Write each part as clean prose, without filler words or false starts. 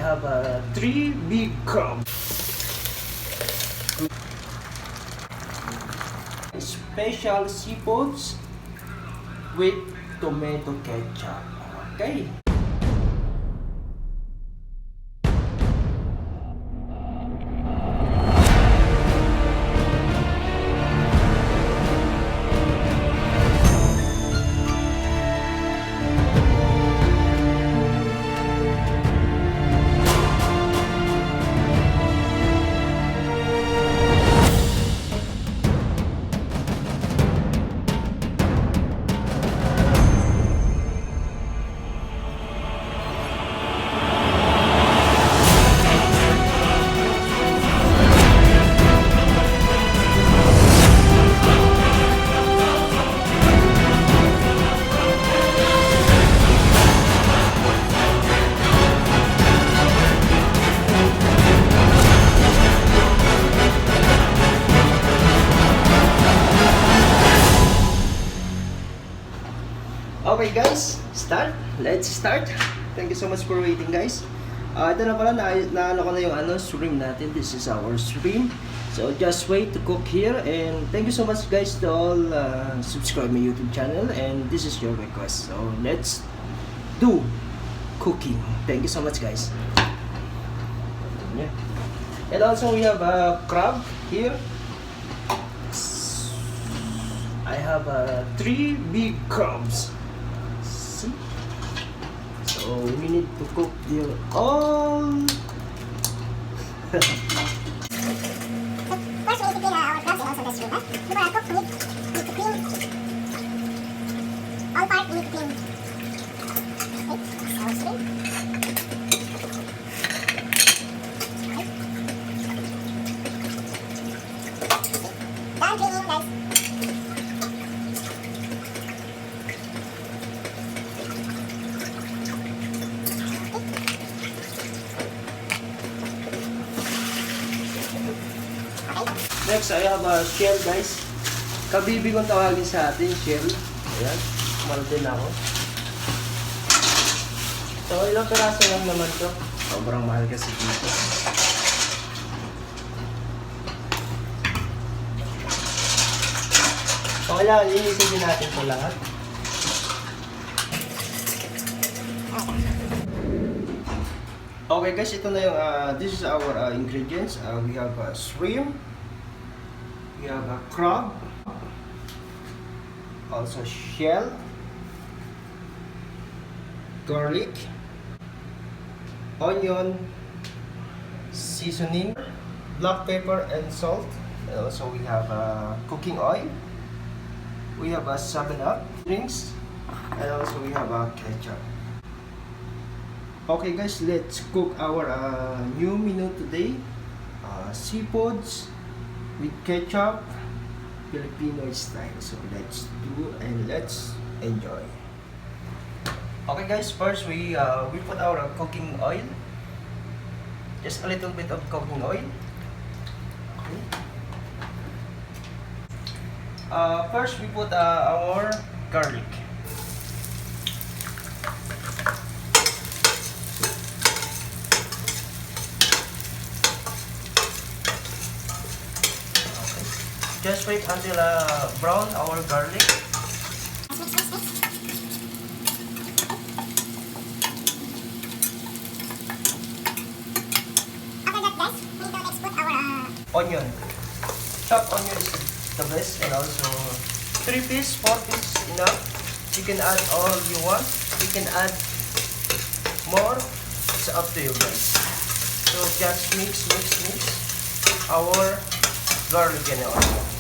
have three big crabs. Special seafoods with tomato ketchup. Okay. Okay guys, let's start. Thank you so much for waiting guys. Ito na pala, naano ko na yung shrimp natin. This is our shrimp. So just wait to cook here. And thank you so much guys to all subscribe my YouTube channel. And this is your request. So let's do cooking. Thank you so much guys. And also we have a crab here. I have three big crabs. So we need to cook here all. First, we need to clean our crabs and also the shrimp. Before I cook, we need to clean all part. We need to clean. Okay, our shrimp. Done cleaning, guys. Next, I have a shell guys. Kabibi kong tawagin sa atin, shell. Ayan, maltin ako. So, ilang peraso lang naman to. Sobrang mahal kasi dito. So, kailangan linisin din natin ito lahat. Okay guys, ito na yung, this is our ingredients. We have shrimp. We have a crab, also shell, garlic, onion, seasoning, black pepper and salt. And also we have cooking oil. We have a 7-Up drinks, and also we have a ketchup. Okay guys, let's cook our new menu today. Seafoods with ketchup, Filipino style. So let's do and let's enjoy. Okay guys, first we put our cooking oil. Just a little bit of cooking oil. Okay. First we put our garlic. Just wait until brown our garlic. After that guys, we need to export our Onion. Chopped onion is the best, and also 3 pieces, 4 pieces enough. You can add all you want. You can add more. It's up to you guys. So just mix our garlic and onion.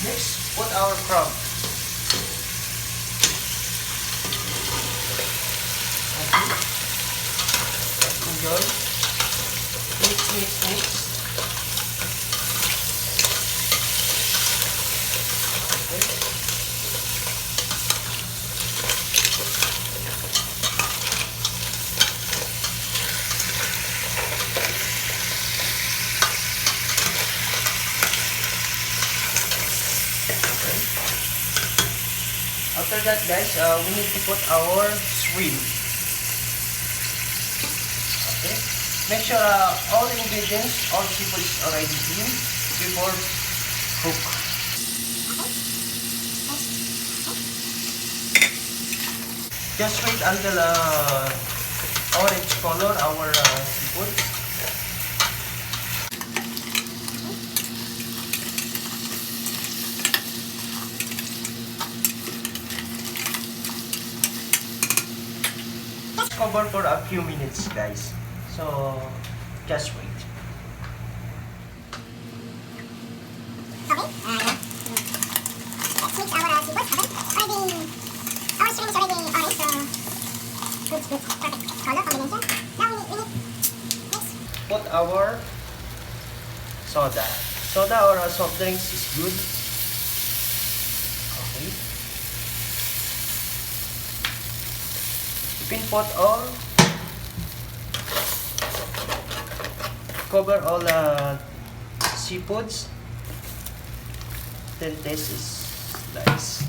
Next, put our crab. Okay. enjoy. Mix, mix, mix. Okay. After that, guys, we need to put our shrimp. Okay. Make sure all ingredients, all seafood is already clean before cook. Just wait until orange color our seafood. Cover for a few minutes, guys. So just wait. Okay, yeah. Let's mix our seafood. Okay, already, our shrimp is already orange, so good, good, perfect color combination. Now we need mix. Put our soda. Soda or soft drinks is good. Okay. You can put all. Cover all seafoods. Then this is nice.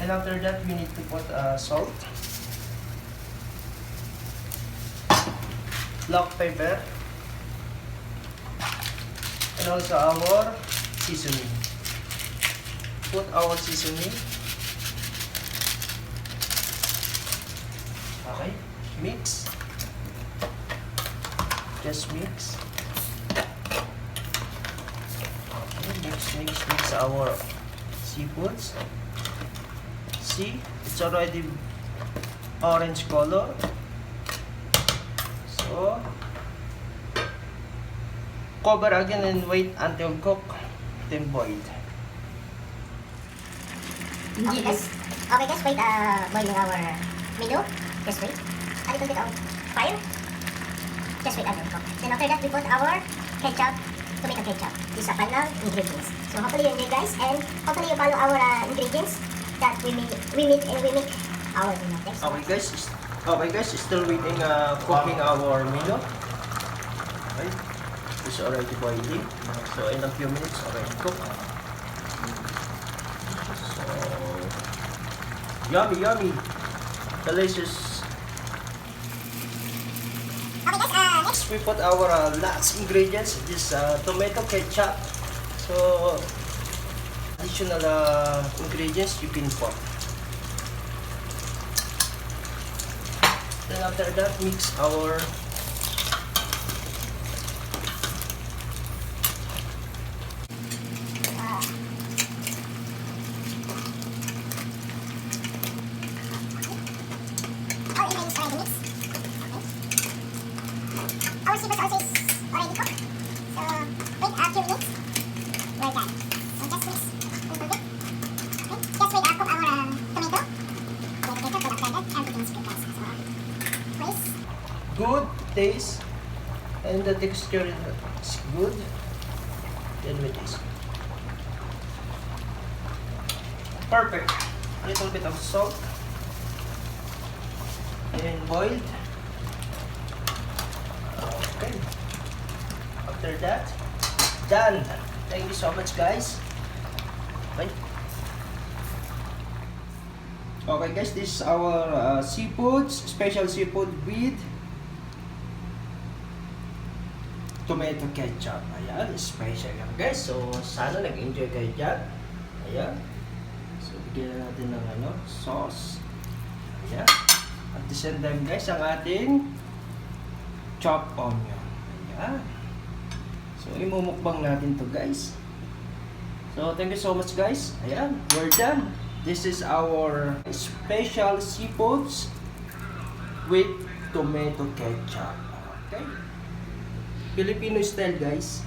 And after that, we need to put salt, black pepper, and also our seasoning. Put our seasoning. Okay, mix. Just mix. Okay, mix our seafoods. See, it's already orange color. So, cover again and wait until cook, then boiled. Okay guys, wait, boiling our meal. Just wait. A little bit of fire. Just wait until cook. Then after that, we put our ketchup, tomato ketchup. These are final ingredients. So hopefully you enjoy, guys, and hopefully you follow our ingredients that we make our meal. Thanks so much. Okay guys, still waiting cooking our menu. Okay, it's already boiling. So in a few minutes, already cooked. So yummy, yummy, delicious. We put our last ingredients. This tomato ketchup. So additional ingredients you can put. Then after that, mix our Our seafood also is already cooked. So wait a few minutes. We're done. So just mix a little bit. Okay. Just wait, cook our tomato. Tomato ketchup, black pepper, everything is good, guys. So please. good taste and the texture is good. Then we taste. Perfect. A little bit of salt and boiled. Okay. After that, done. Thank you so much, guys. Okay. Okay, guys. This is our seafoods, special seafood with tomato ketchup. Ayan, special yan, guys. So, sana nag-enjoy kayo dyan. Ayan. So, bigyan natin ng sauce. Ayan. At the same time, guys, ang ating chopped onion. Ayan. So, imumukbang natin to, guys. So, thank you so much, guys. Ayan, we're done. This is our special seafoods with tomato ketchup. Okay? Filipino style, guys.